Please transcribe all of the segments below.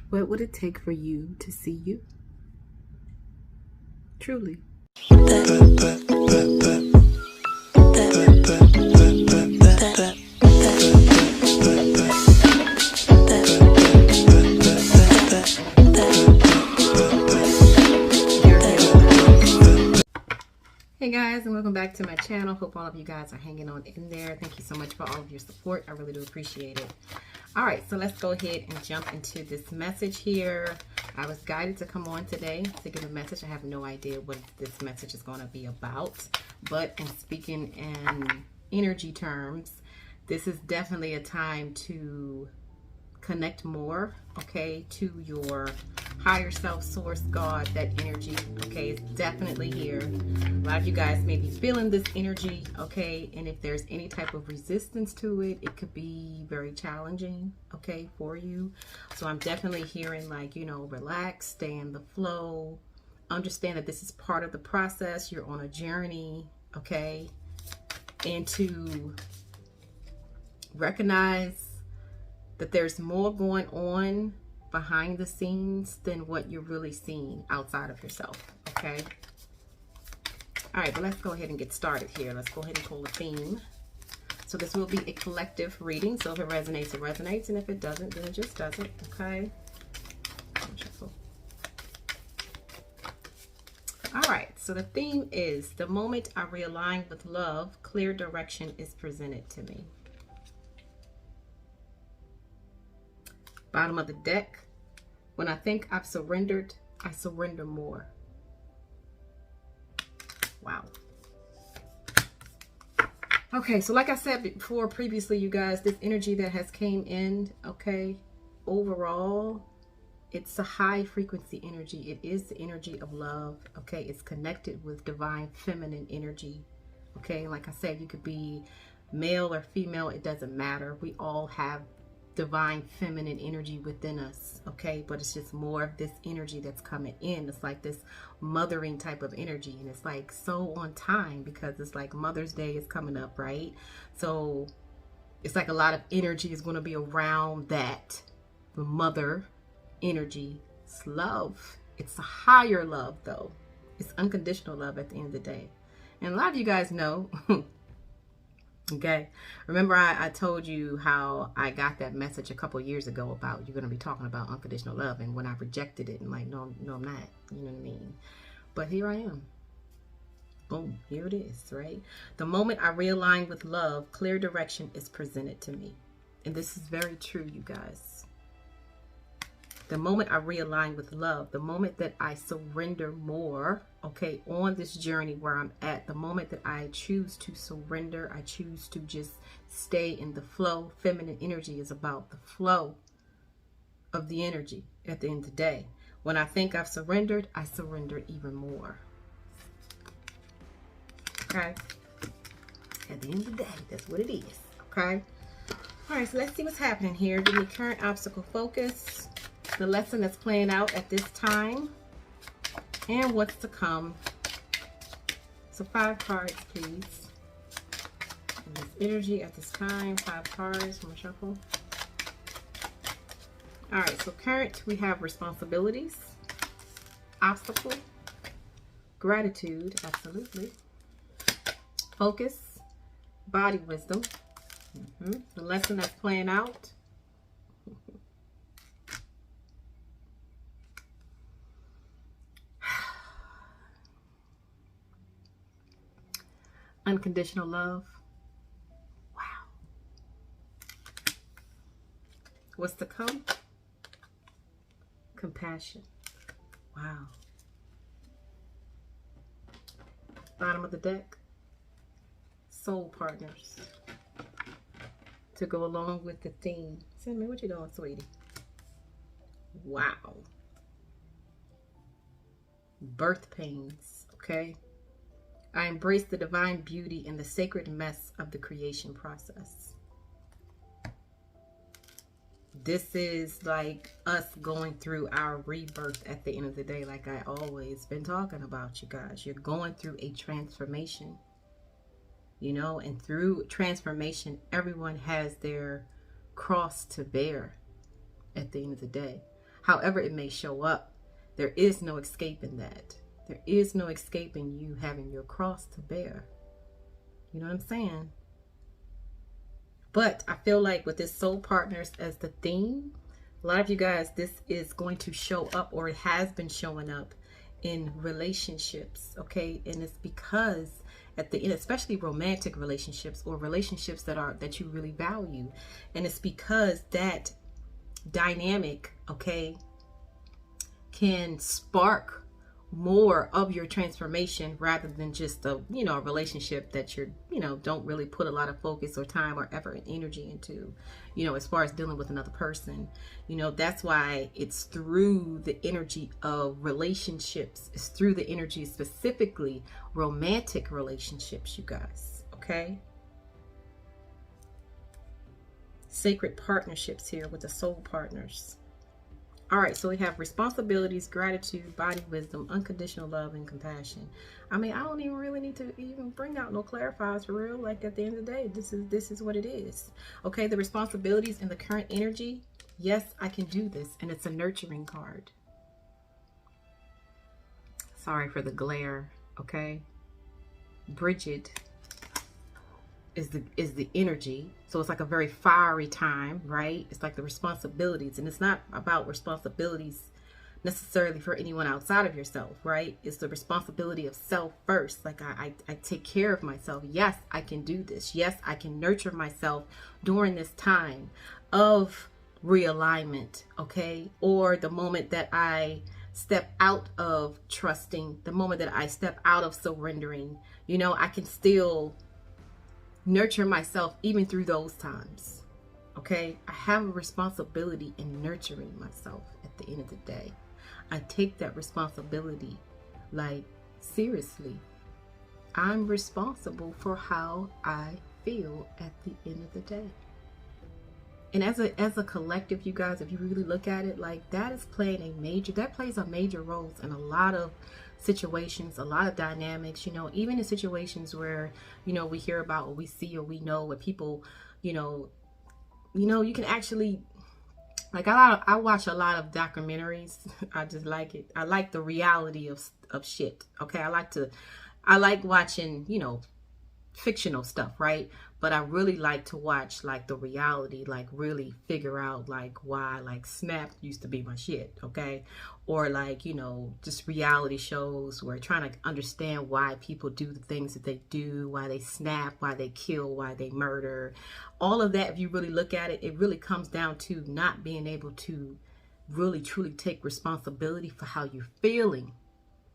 What would it take for you to see you? Truly. Hey guys, and welcome back to my channel. Hope all of you guys are hanging on in there. Thank you so much for all of your support. I really do appreciate it. All right, so let's go ahead and jump into this message here. I was guided to come on today to give a message. I have no idea what this message is going to be about, but in speaking in energy terms, this is definitely a time to connect more, okay, to your higher self, source, God, that energy, okay, is definitely here. A lot of you guys may be feeling this energy, okay, and if there's any type of resistance to it, it could be very challenging, okay, for you. So I'm definitely hearing, like, you know, relax, stay in the flow, understand that this is part of the process. You're on a journey, okay, and to recognize that there's more going on behind the scenes than what you're really seeing outside of yourself, okay? All right, but let's go ahead and get started here. Let's go ahead and pull a theme. So this will be a collective reading, so if it resonates, it resonates, and if it doesn't, then it just doesn't, okay? All right, so the theme is, the moment I realign with love, clear direction is presented to me. Bottom of the deck, when I think I've surrendered, I surrender more. Wow. Okay, so like I said before previously, you guys, this energy that has came in, okay, overall, it's a high frequency energy. It is the energy of love, okay? It's connected with divine feminine energy, okay? Like I said, you could be male or female, it doesn't matter. We all have divine feminine energy within us, okay? But it's just more of this energy that's coming in. It's like this mothering type of energy, and it's like so on time because it's like Mother's Day is coming up, right? So it's like a lot of energy is going to be around that, the mother energy. It's love. It's a higher love, though. It's unconditional love at the end of the day. And a lot of you guys know okay, remember I told you how I got that message a couple years ago about you're going to be talking about unconditional love, and when I rejected it and like, no, I'm not, you know what I mean? But here I am. Boom, here it is, right? The moment I realign with love, clear direction is presented to me. And this is very true, you guys. The moment I realign with love, the moment that I surrender more, okay, on this journey where I'm at, the moment that I choose to surrender, I choose to just stay in the flow. Feminine energy is about the flow of the energy at the end of the day. When I think I've surrendered, I surrender even more. Okay? At the end of the day, that's what it is. Okay? All right, so let's see what's happening here. Give me current obstacle focus, the lesson that's playing out at this time, and what's to come. So 5 cards, please. And this energy at this time, 5 cards from a shuffle. All right, so current, we have responsibilities, obstacle, gratitude, absolutely, focus, body wisdom, the lesson that's playing out, unconditional love. Wow. What's to come? Compassion. Wow. Bottom of the deck. Soul partners. To go along with the theme. Send me, what you doing, sweetie? Wow. Birth pains. Okay. I embrace the divine beauty and the sacred mess of the creation process. This is like us going through our rebirth at the end of the day, like I always been talking about, you guys. You're going through a transformation, you know, and through transformation, everyone has their cross to bear at the end of the day. however it may show up. There is no escaping that. There is no escaping you having your cross to bear. You know what I'm saying? But I feel like with this soul partners as the theme, a lot of you guys, this is going to show up, or it has been showing up in relationships, okay? And it's because at the end, especially romantic relationships or relationships that you really value, and it's because that dynamic, okay, can spark more of your transformation rather than just a, you know, a relationship that you're, you know, don't really put a lot of focus or time or effort and energy into, you know, as far as dealing with another person. You know, that's why it's through the energy of relationships. It's through the energy, specifically romantic relationships, you guys, okay? Sacred partnerships here with the soul partners. All right, so we have responsibilities, gratitude, body wisdom, unconditional love, and compassion. I mean, I don't even really need to even bring out no clarifiers for real. Like, at the end of the day, this is what it is. Okay, the responsibilities and the current energy. Yes, I can do this, and it's a nurturing card. Sorry for the glare. Okay, Bridget is the energy. So it's like a very fiery time, right? It's like the responsibilities, and it's not about responsibilities necessarily for anyone outside of yourself, right? It's the responsibility of self first. Like I take care of myself. Yes, I can do this. Yes, I can nurture myself during this time of realignment, okay? Or the moment that I step out of trusting, the moment that I step out of surrendering, you know, I can still nurture myself even through those times. Okay, I have a responsibility in nurturing myself. At the end of the day, I take that responsibility like seriously. I'm responsible for how I feel at the end of the day. And as a collective, you guys, if you really look at it, like that plays a major role in a lot of situations, a lot of dynamics, you know, even in situations where, you know, we hear about or we see or we know where people, you know, you can actually, like, I watch a lot of documentaries. I just like it. I like the reality of shit. Okay, I like watching, you know, fictional stuff, right? But I really like to watch like the reality, like really figure out like why, like Snap used to be my shit, okay? Or like, you know, just reality shows where trying to understand why people do the things that they do, why they snap, why they kill, why they murder. All of that, if you really look at it, it really comes down to not being able to really truly take responsibility for how you're feeling.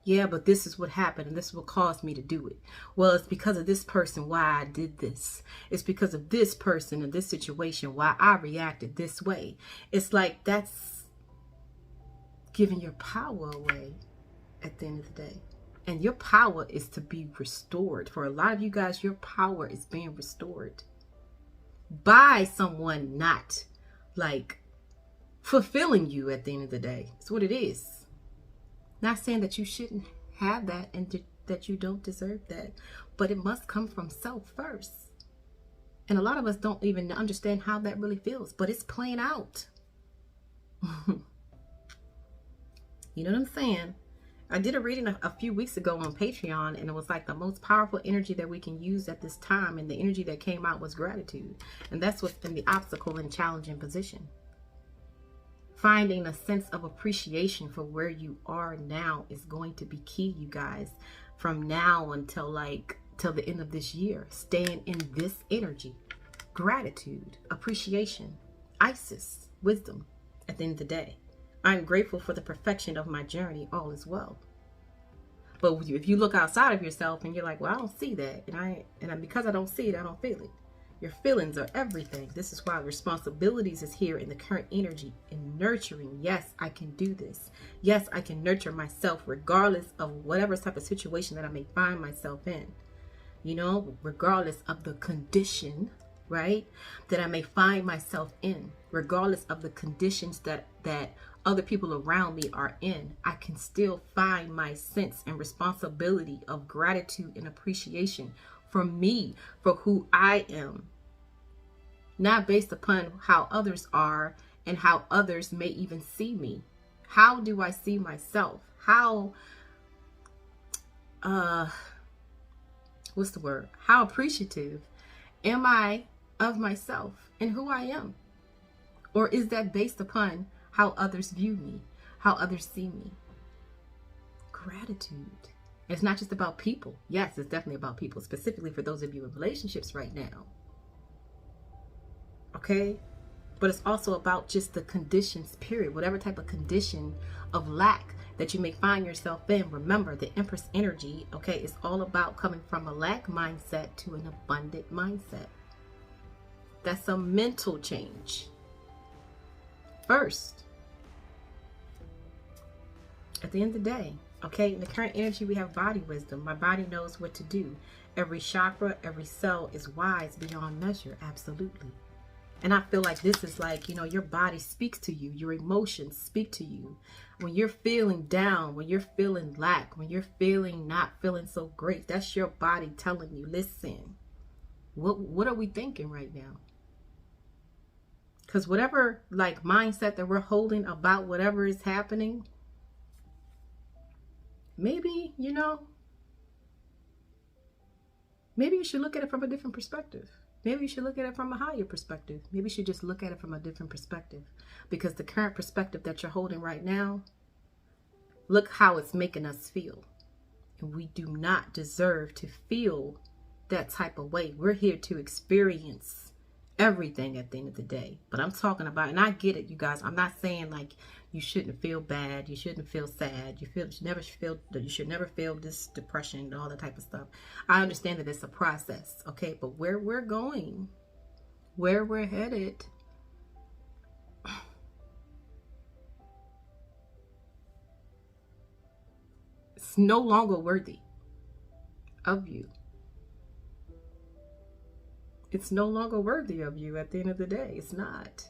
Yeah, but this is what happened and this is what caused me to do it. Well, it's because of this person why I did this. It's because of this person and this situation why I reacted this way. It's like that's giving your power away at the end of the day. And your power is to be restored. For a lot of you guys, your power is being restored by someone not like fulfilling you at the end of the day. It's what it is. Not saying that you shouldn't have that and that you don't deserve that, but it must come from self first. And a lot of us don't even understand how that really feels, but it's playing out. You know what I'm saying? I did a reading a few weeks ago on Patreon, and it was like the most powerful energy that we can use at this time, and the energy that came out was gratitude. And that's what's in the obstacle and challenging position. Finding a sense of appreciation for where you are now is going to be key, you guys, from now until till the end of this year. Staying in this energy, gratitude, appreciation, Isis, wisdom. At the end of the day, I'm grateful for the perfection of my journey. All is well. But if you look outside of yourself and you're like, well, I don't see that, and because I don't see it, I don't feel it. Your feelings are everything. This is why responsibilities is here in the current energy in nurturing. Yes, I can do this. Yes, I can nurture myself regardless of whatever type of situation that I may find myself in. You know, regardless of the condition, right, that I may find myself in, regardless of the conditions that other people around me are in, I can still find my sense and responsibility of gratitude and appreciation for me, for who I am. Not based upon how others are and how others may even see me. How do I see myself? How, what's the word? How appreciative am I of myself and who I am? Or is that based upon how others view me, how others see me? Gratitude. It's not just about people. Yes, it's definitely about people, specifically for those of you in relationships right now. Okay? But it's also about just the conditions, period. Whatever type of condition of lack that you may find yourself in. Remember, the Empress energy, okay, is all about coming from a lack mindset to an abundant mindset. That's a mental change. First, at the end of the day, okay, in the current energy, we have body wisdom. My body knows what to do. Every chakra, every cell is wise beyond measure. Absolutely. And I feel like this is like, you know, your body speaks to you. Your emotions speak to you. When you're feeling down, when you're feeling lack, when you're feeling not feeling so great, that's your body telling you, listen, what are we thinking right now? Because whatever like mindset that we're holding about whatever is happening, maybe, you know, maybe you should look at it from a different perspective. Maybe you should look at it from a higher perspective. Maybe you should just look at it from a different perspective. Because the current perspective that you're holding right now, look how it's making us feel. And we do not deserve to feel that type of way. We're here to experience everything at the end of the day. But I'm talking about, and I get it, you guys. I'm not saying like you shouldn't feel bad, you shouldn't feel sad, you should never feel this depression and all that type of stuff. I understand that it's a process, okay? But where we're going, where we're headed, it's no longer worthy of you. It's no longer worthy of you at the end of the day. It's not.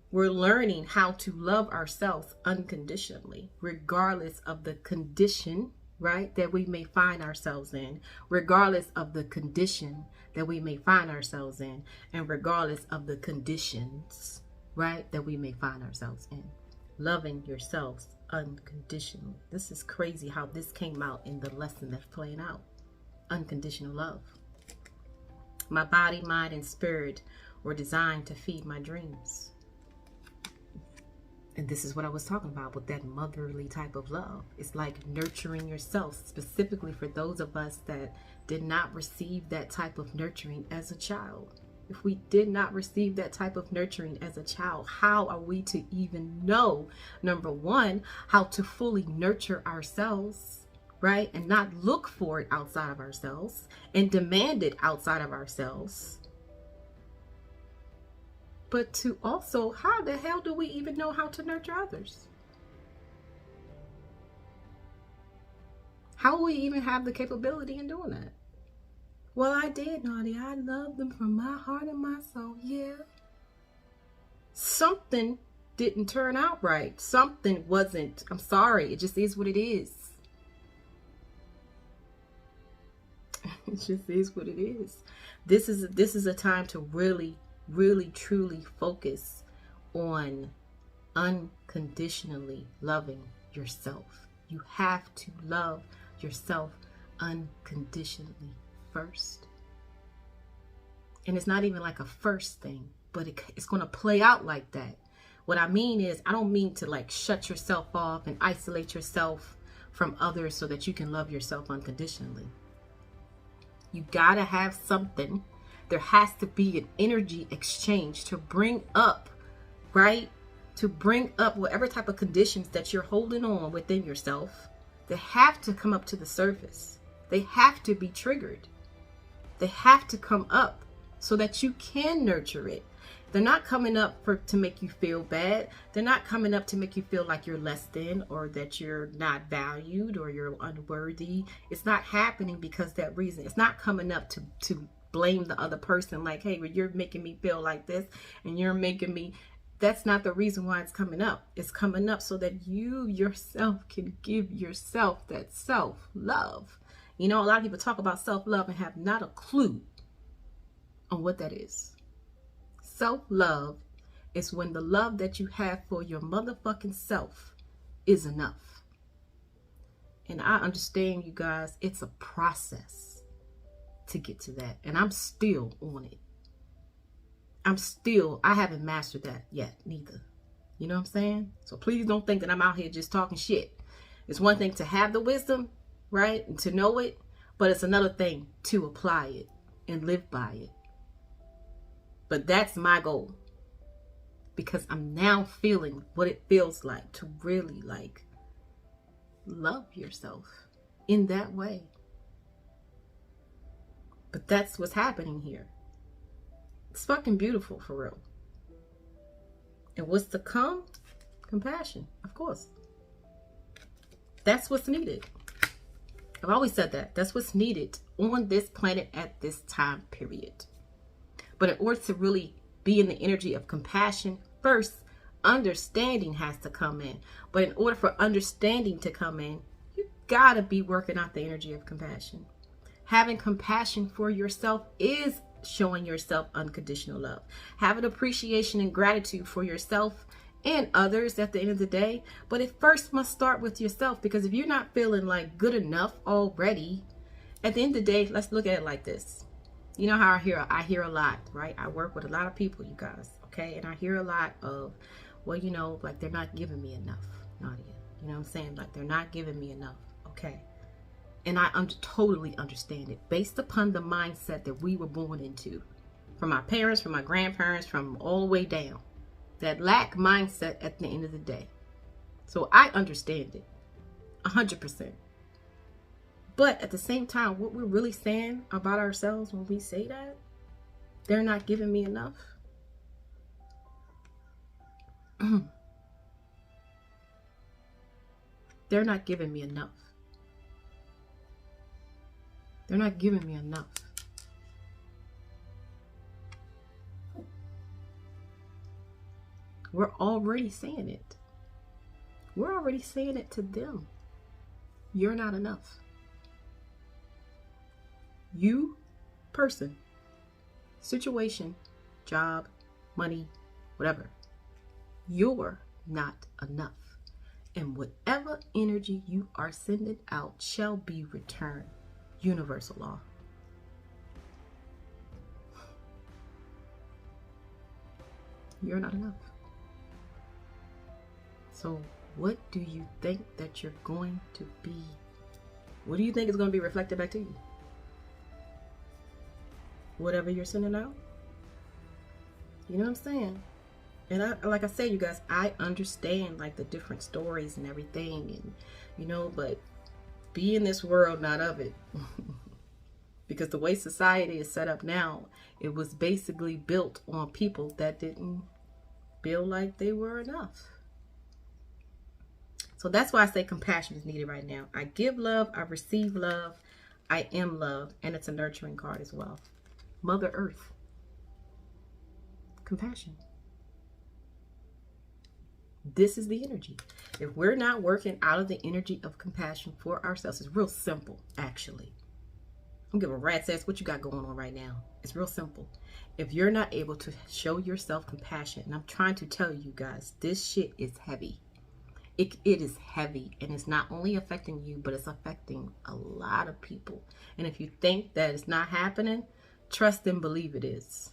We're learning how to love ourselves unconditionally, regardless of the condition, right, that we may find ourselves in, regardless of the condition that we may find ourselves in, and regardless of the conditions, right, that we may find ourselves in. Loving yourselves unconditionally. This is crazy how this came out in the lesson that's playing out. Unconditional love. My body, mind, and spirit were designed to feed my dreams. And this is what I was talking about with that motherly type of love. It's like nurturing yourself, specifically for those of us that did not receive that type of nurturing as a child. If we did not receive that type of nurturing as a child, how are we to even know, number one, how to fully nurture ourselves? Right? And not look for it outside of ourselves and demand it outside of ourselves. But to also, how the hell do we even know how to nurture others? How will we even have the capability in doing that? Well, I did, Nadia. I love them from my heart and my soul. Yeah. Something didn't turn out right. Something wasn't. I'm sorry. It just is what it is. It just is what it is. This is a time to really, really, truly focus on unconditionally loving yourself. You have to love yourself unconditionally first. And it's not even like a first thing, but it's going to play out like that. What I mean is, I don't mean to like shut yourself off and isolate yourself from others so that you can love yourself unconditionally. You gotta have something. There has to be an energy exchange to bring up, right? To bring up whatever type of conditions that you're holding on within yourself. They have to come up to the surface. They have to be triggered. They have to come up so that you can nurture it. They're not coming up to make you feel bad. They're not coming up to make you feel like you're less than, or that you're not valued, or you're unworthy. It's not happening because that reason. It's not coming up to blame the other person like, hey, well, you're making me feel like this and you're making me. That's not the reason why it's coming up. It's coming up so that you yourself can give yourself that self-love. You know, a lot of people talk about self-love and have not a clue on what that is. Self-love is when the love that you have for your motherfucking self is enough. And I understand, you guys, it's a process to get to that. And I'm still on it. I haven't mastered that yet, neither. You know what I'm saying? So please don't think that I'm out here just talking shit. It's one thing to have the wisdom, right? And to know it. But it's another thing to apply it and live by it. But that's my goal. Because I'm now feeling what it feels like to really like love yourself in that way. But that's what's happening here. It's fucking beautiful, for real. And what's to come? Compassion, of course. That's what's needed. I've always said that. That's what's needed on this planet at this time period. But in order to really be in the energy of compassion, first, understanding has to come in. But in order for understanding to come in, you gotta be working out the energy of compassion. Having compassion for yourself is showing yourself unconditional love. Having appreciation and gratitude for yourself and others at the end of the day. But it first must start with yourself, because if you're not feeling like good enough already, at the end of the day, let's look at it like this. You know how I hear a lot, right? I work with a lot of people, you guys, okay? And I hear a lot of, well, you know, like they're not giving me enough, Nadia. You know what I'm saying? Like they're not giving me enough, okay? And I totally understand it based upon the mindset that we were born into. From my parents, from my grandparents, from all the way down. That lack mindset at the end of the day. So I understand it 100%. But at the same time, what we're really saying about ourselves when we say that, they're not giving me enough. They're not giving me enough. They're not giving me enough. We're already saying it. We're already saying it to them. You're not enough. You, person, situation, job, money, whatever. You're not enough. And whatever energy you are sending out shall be returned. Universal law. You're not enough. So what do you think that you're going to be? What do you think is going to be reflected back to you? Whatever you're sending out? You know what I'm saying? And like I said, you guys, I understand like the different stories and everything, and you know, but be in this world, not of it. Because the way society is set up now, it was basically built on people that didn't feel like they were enough. So that's why I say compassion is needed right now. I give love, I receive love, I am love, and it's a nurturing card as well. Mother Earth. Compassion. This is the energy. If we're not working out of the energy of compassion for ourselves, it's real simple, actually. I don't give a rat's ass what you got going on right now. It's real simple. If you're not able to show yourself compassion, and I'm trying to tell you guys, this shit is heavy. It is heavy, and it's not only affecting you, but it's affecting a lot of people. And if you think that it's not happening, trust and believe it is.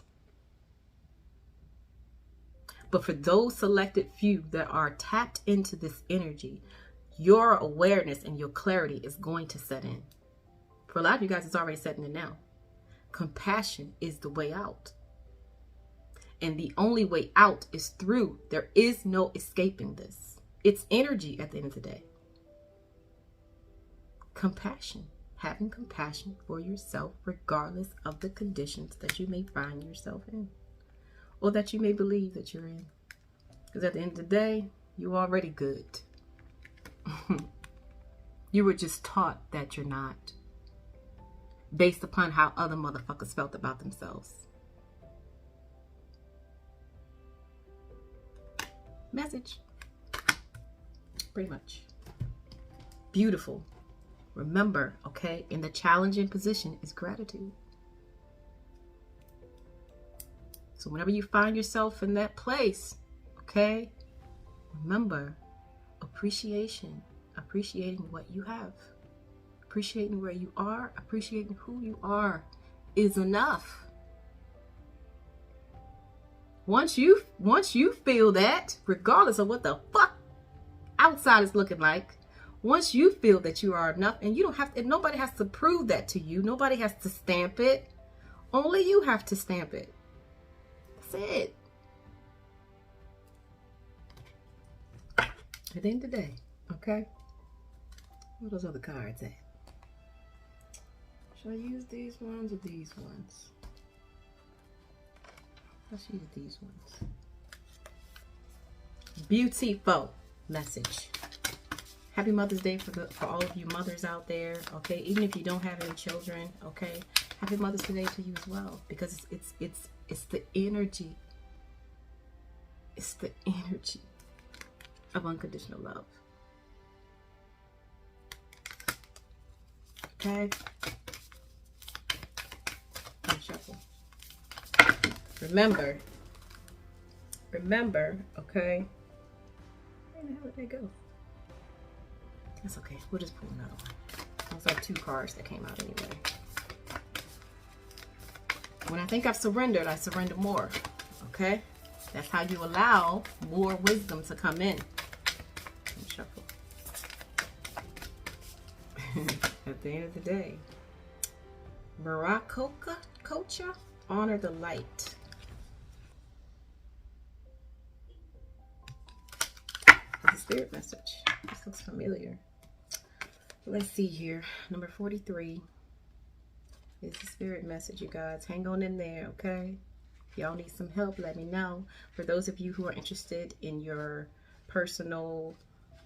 But for those selected few that are tapped into this energy, your awareness and your clarity is going to set in. For a lot of you guys, it's already setting in now. Compassion is the way out. And the only way out is through. There is no escaping this. It's energy at the end of the day. Compassion. Having compassion for yourself regardless of the conditions that you may find yourself in. Or that you may believe that you're in. Because at the end of the day, you're already good. You were just taught that you're not. Based upon how other motherfuckers felt about themselves. Message. Pretty much. Beautiful. Remember, okay, in the challenging position is gratitude. So whenever you find yourself in that place, okay, remember, appreciation, appreciating what you have, appreciating where you are, appreciating who you are is enough. Once you feel that, regardless of what the fuck outside is looking like, once you feel that you are enough, and you don't have to, and nobody has to prove that to you, nobody has to stamp it, only you have to stamp it. That's it. At the end of the day, okay? Where are those other cards at? Should I use these ones or these ones? Let's use these ones. Beautiful message. Happy Mother's Day for all of you mothers out there, okay? Even if you don't have any children, okay? Happy Mother's Day to you as well, because it's the energy. It's the energy of unconditional love. Okay? Shuffle. Remember, okay? Where the hell did they go? That's okay. We'll just pull another one. Those are 2 cards that came out anyway. When I think I've surrendered, I surrender more. Okay? That's how you allow more wisdom to come in. Shuffle. At the end of the day, Kocha, honor the light. It's a spirit message. This looks familiar. Let's see here. Number 43 is the spirit message, you guys. Hang on in there, okay? If y'all need some help, let me know. For those of you who are interested in your personal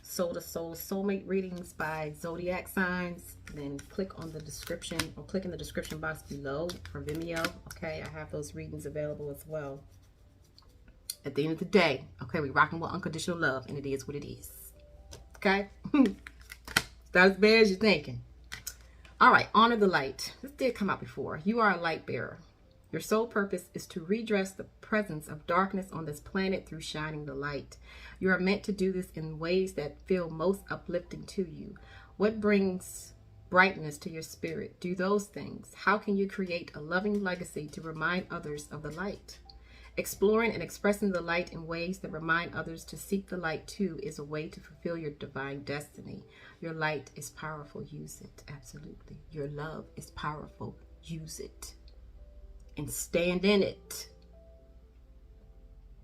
soul-to-soul soulmate readings by zodiac signs, then click on the description, or click in the description box below for Vimeo. Okay, I have those readings available as well. At the end of the day, okay, we're rocking with unconditional love, and it is what it is. Okay? It's not as bad as you're thinking. All right, honor the light. This did come out before. You are a light bearer. Your sole purpose is to redress the presence of darkness on this planet through shining the light. You are meant to do this in ways that feel most uplifting to you. What brings brightness to your spirit? Do those things. How can you create a loving legacy to remind others of the light? Exploring and expressing the light in ways that remind others to seek the light too is a way to fulfill your divine destiny. Your light is powerful. Use it. Absolutely. Your love is powerful. Use it. And stand in it.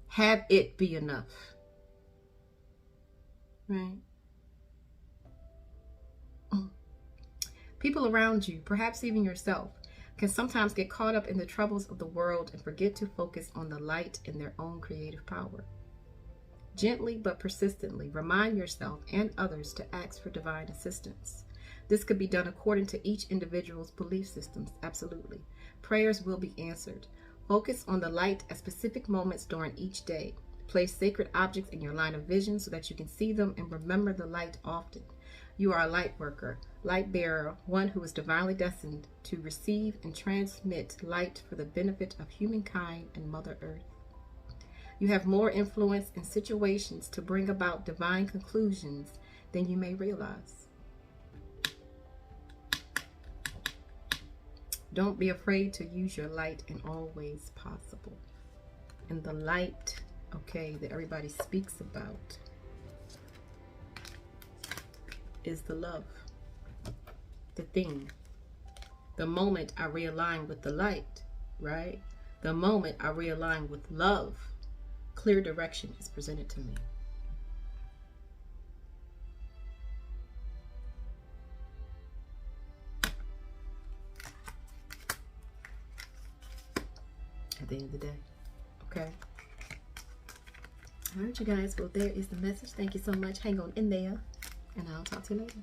Have it be enough. Right? People around you, perhaps even yourself, can sometimes get caught up in the troubles of the world and forget to focus on the light in their own creative power. Gently but persistently remind yourself and others to ask for divine assistance. This could be done according to each individual's belief systems. Absolutely. Prayers will be answered. Focus on the light at specific moments during each day. Place sacred objects in your line of vision so that you can see them and remember the light often. You are a light worker, light bearer, one who is divinely destined to receive and transmit light for the benefit of humankind and Mother Earth. You have more influence in situations to bring about divine conclusions than you may realize. Don't be afraid to use your light in all ways possible. And the light, okay, that everybody speaks about is the love, the thing. The moment I realign with the light, right? The moment I realign with love, clear direction is presented to me. At the end of the day, okay? All right, you guys. Well, there is the message. Thank you so much. Hang on in there, and I'll talk to you later.